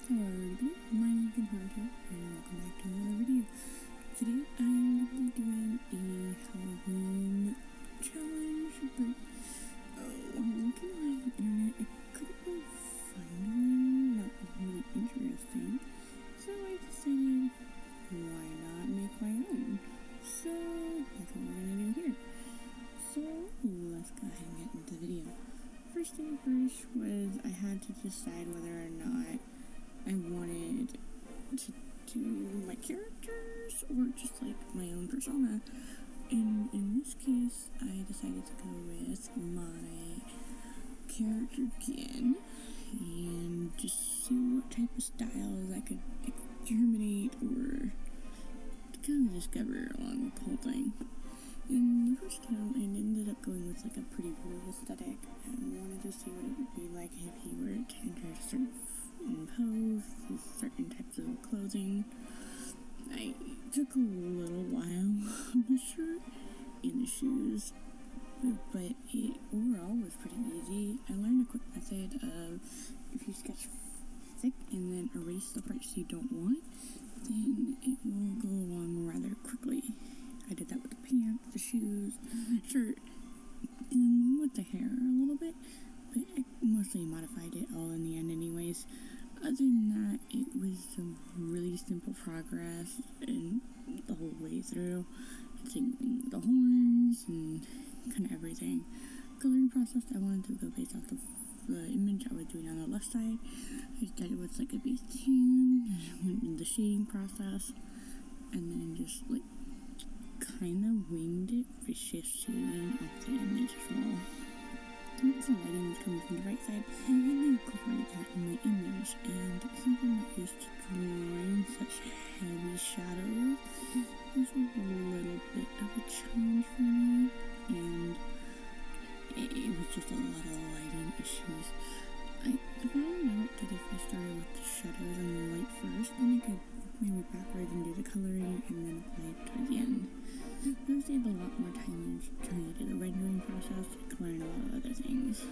Hello everybody, my name is Clipchamp and welcome back to another video. Today I'm going to be doing a Halloween challenge, but I'm looking on the internet, I couldn't really find one that was really interesting, so I decided why not make my own. So that's what we're going to do here. So let's go ahead and get into the video. First thing first was I had to decide whether or not I wanted to do my characters or just like my own persona. And in this case, I decided to go with my character again and just see what type of styles I could exterminate or kind of discover along with the whole thing. In the first time, I ended up going with like a pretty blue aesthetic and wanted to see what it would be like if he were to enter a certain pose with certain types of clothing. I took a little while on the shirt and the shoes, but it overall was pretty easy. I learned a quick method of if you sketch thick and then erase the parts you don't want, then it will go along rather quickly. I did that with the pants, the shoes, shirt, and with the hair a little bit, but I mostly modified it all in the end anyways. Other than that, it was some really simple progress and the whole way through. Taking the horns and kind of everything. Coloring process, I wanted to go based off the image I was doing on the left side. I started with like a base tan, went in the shading process, and then just like kind of winged it for shift shading off the image as well. Once the lighting was coming from the right side, I really incorporated that in my image, and since I'm not used to drawing such heavy shadows, this was a little bit of a challenge for me, and it was just a lot of lighting issues. I found out that if I started with the shadows and the light first, then I could work my way backwards and do the coloring and then apply it towards the end. This saved a lot more time trying to do the rendering process, coloring a lot of other things.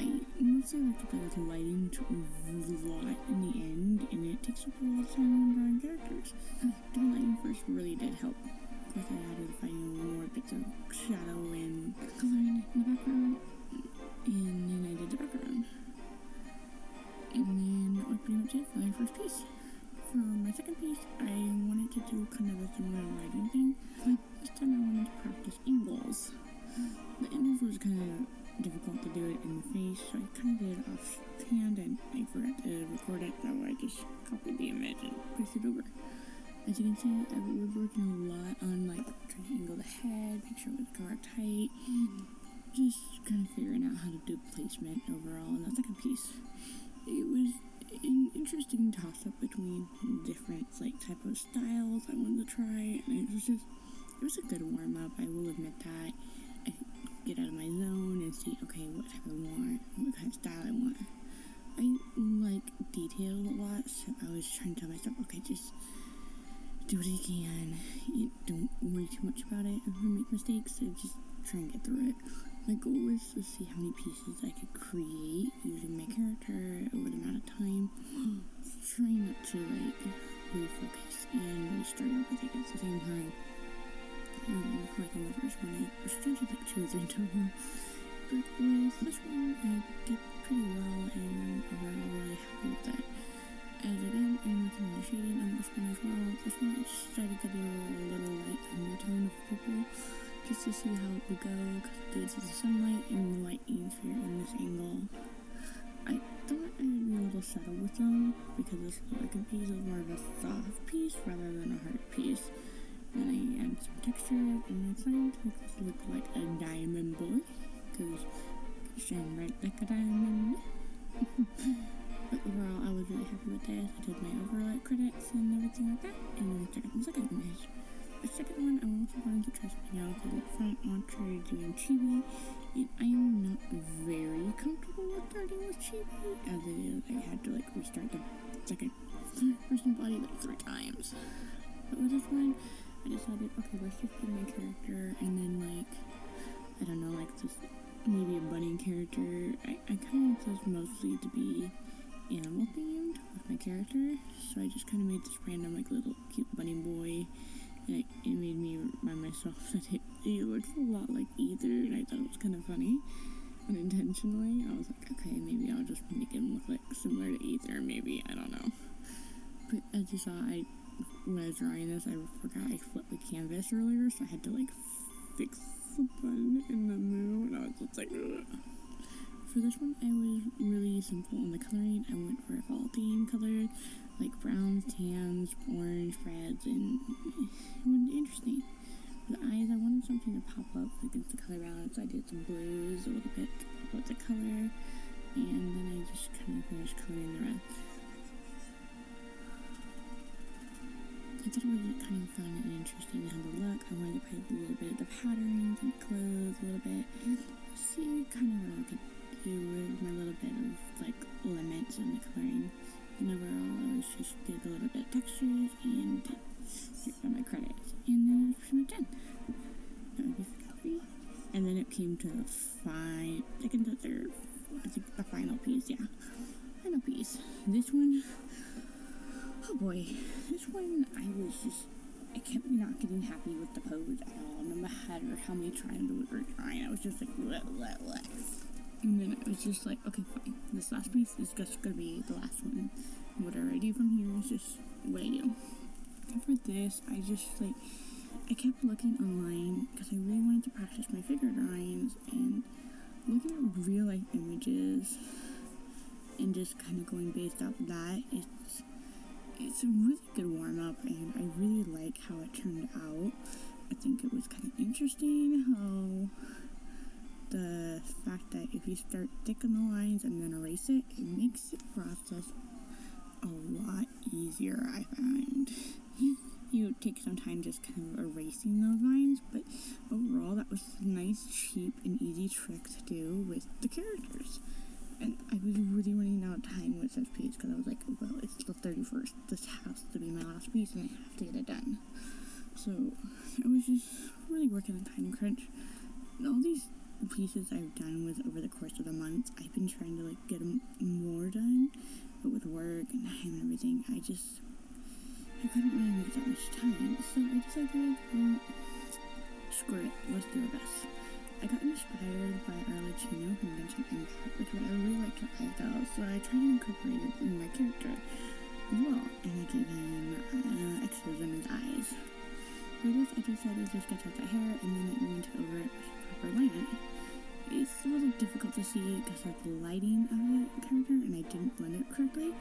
I mostly like to play with lighting a lot in the end, and it takes up a lot of time when drawing characters. Doing lighting first really did help. Of course, I added finding more bits of shadow and coloring in the background, and then I did the background. And then that was pretty much it for my first piece. For my second piece, I wanted to do kind of a similar lighting thing, but this time I wanted to practice angles. The angles was kind of difficult to do it in the face, so I kind of did it offhand and I forgot to record it, so I just copied the image and pasted it over. As you can see, I was working a lot on like trying to angle the head, make sure it was correct height, just kind of figuring out how to do placement overall in the second piece. It was an interesting toss-up between different like type of styles I wanted to try, and it was a good warm-up, I will admit that. I get out of my zone and see, okay, what type I want, what kind of style I want. I like detail a lot, so I was trying to tell myself, okay, just do what you can, don't worry too much about it. If I make mistakes, so just try and get through it. My goal was to see how many pieces I could create using my character over the amount of time. Trying not to like really focus and restart everything at the same time. Like on the first one, I started like 2 or 3 times. But with this one, I did pretty well and I'm overall really happy with that. As again, and with some more shading on this one as well. This one I just decided to do a little light undertone of purple, just to see how it would go, because due to the sunlight and the light atmosphere in this angle. I thought I would be a little subtle with them, because this second piece is more of a soft piece rather than a hard piece. Then I added some texture, and I decided to make this look like a diamond bullet, because it shine bright like a diamond. But overall, I was really happy with this. I did my overlay credits and everything like that, and then I checked out the second image. The second one, I also wanted to try something else. I did front entree doing chibi, and I am not very comfortable with starting with chibi, as it is, I had to like restart the second person body like 3 times. But with this one, I decided, okay, let's just do my character, and then like, I don't know, like just maybe a bunny character. I kind of want this mostly to be animal themed, with my character, so I just kind of made this random like little cute bunny boy, and it made me remind myself that it looks a lot like Ether, and I thought it was kind of funny. Unintentionally, I was like, okay, maybe I'll just make him look like similar to Ether, maybe, I don't know. But as you saw, when I was drawing this, I forgot I flipped the canvas earlier, so I had to like fix the button in the move, and I was just like, ugh. For this one, I was really simple on the coloring. I went for a fall theme color, like browns, tans, orange, reds, and it was interesting. For the eyes, I wanted something to pop up against the color balance. I did some blues a little bit to pop up the color, and then I just kind of finished coloring the rest. I thought it was kind of fun and interesting how the look. I wanted to put a little bit of the patterns and clothes a little bit, see kind of what I could do with my little bit of like limits in the coloring. And overall, I was just did a little bit of textures and here are my credits. And then it was pretty much done. That would be for coloring. And then it came to the second to third, I think the final piece, yeah. Final piece. This one, oh boy, this one I kept not getting happy with the pose at all. No matter how many tries we were trying, I was just like, what. And then it was just like, okay, fine. This last piece is just gonna be the last one. Whatever I do from here is just what I do. And for this, I kept looking online because I really wanted to practice my figure drawings, and looking at real life images and just kind of going based off of that, it's a really good warm-up, and I really like how it turned out. I think it was kind of interesting how the fact that if you start thick on the lines and then erase it, it makes the process a lot easier, I find. You take some time just kind of erasing those lines, but overall that was a nice, cheap, and easy trick to do with the characters. And I was really running out of time with this piece because I was like, well, it's the 31st. This has to be my last piece and I have to get it done. So I was just really working on time crunch. And all these pieces I've done was over the course of the month. I've been trying to like get them more done, but with work and time and everything, I couldn't really make that much time. So I decided, screw it, let's do our best. I got inspired by our Latino from Clipchamp because I really liked her eye style, so I tried to incorporate it in my character as well, and I gave him extras in his eyes. For this, I decided to sketch out the hair, and then I went over it with proper light. It's a little difficult to see because of the lighting of the character, and I didn't blend it correctly,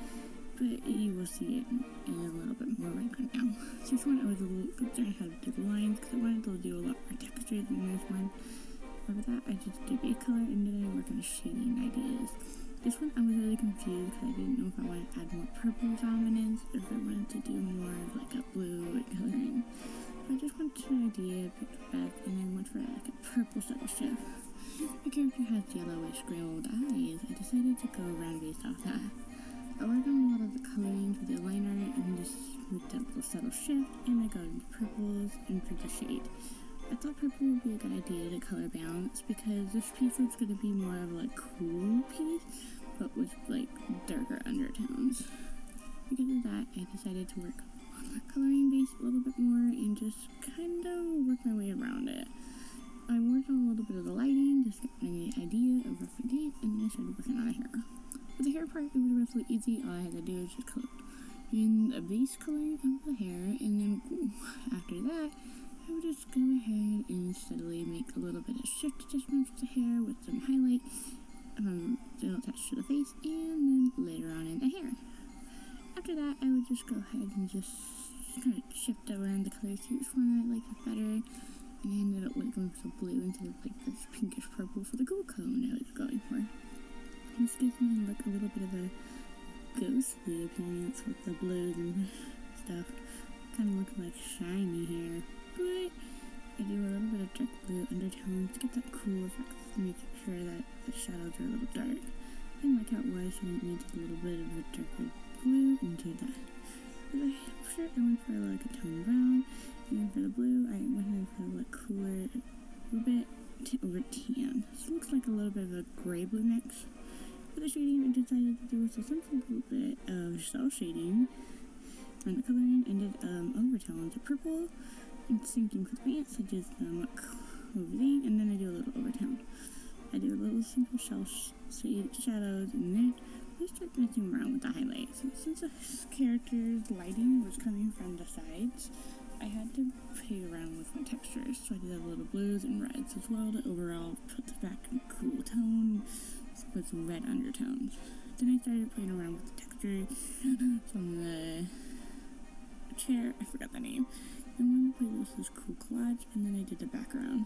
but you will see it in a little bit more right now. So this one, I was a little concerned how to do the lines because I wanted to do a lot more textures in this one. Over that, I just did base color, and then I work on shading ideas. This one, I was really confused because I didn't know if I wanted to add more purple dominance or if I wanted to do more of like a blue coloring. So I just went to an idea, picked it back, and I went for like a purple subtle shift. My character has yellowish gray old eyes. I decided to go around based off that. I worked on a lot of the coloring for the liner and just with that little subtle shift, and I got into purples and for the shade. I thought purple would be a good idea to color balance because this piece was going to be more of a cool piece, but with like darker undertones. Because of that, I decided to work on the coloring base a little bit more and just kind of work my way around it. I worked on a little bit of the lighting, just got an idea of rough idea, and then I started working on the hair. For the hair part, it was roughly easy. All I had to do was just color in a base coloring of the hair, and then after that, I would just go ahead and steadily make a little bit of shift adjustments with the hair with some highlight attached to the face, and then later on in the hair. After that, I would just go ahead and just kind of shift around the colors to which one I liked better, and I ended up going for blue instead of like this pinkish purple for the gold cone I was going for. This gives me like a little bit of a ghostly appearance with the blues and stuff. Kind of looks like shiny hair. But I do a little bit of dark blue undertones to get that cool effect to make sure that the shadows are a little dark. I didn't like how it was, so I made a little bit of a darker blue into that. For the shirt, I went for like a tone brown, and then for the blue, I went in for like cooler, a little bit over tan. So it looks like a little bit of a gray blue mix. For the shading, I decided to do a simple little bit of of cell shading on the coloring, and did overtones of purple, and syncing with pants. I did some clothing, and then I do a little overtone. I do a little simple shell shade shadows, and then I start messing around with the highlights. So since the character's lighting was coming from the sides, I had to play around with my textures. So I did a little blues and reds as well to overall put back a cool tone with some red undertones. Then I started playing around with the texture from the chair. I forgot the name. And then I played with this cool collage, and then I did the background.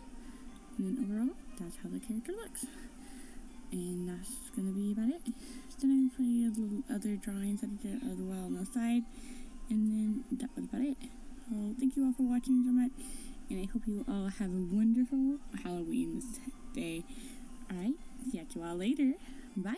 And then overall, that's how the character looks. And that's gonna be about it. Then I played little other drawings that I did as well on the side. And then that was about it. So thank you all for watching so much. And I hope you all have a wonderful Halloween day. Alright, see you all later. Bye.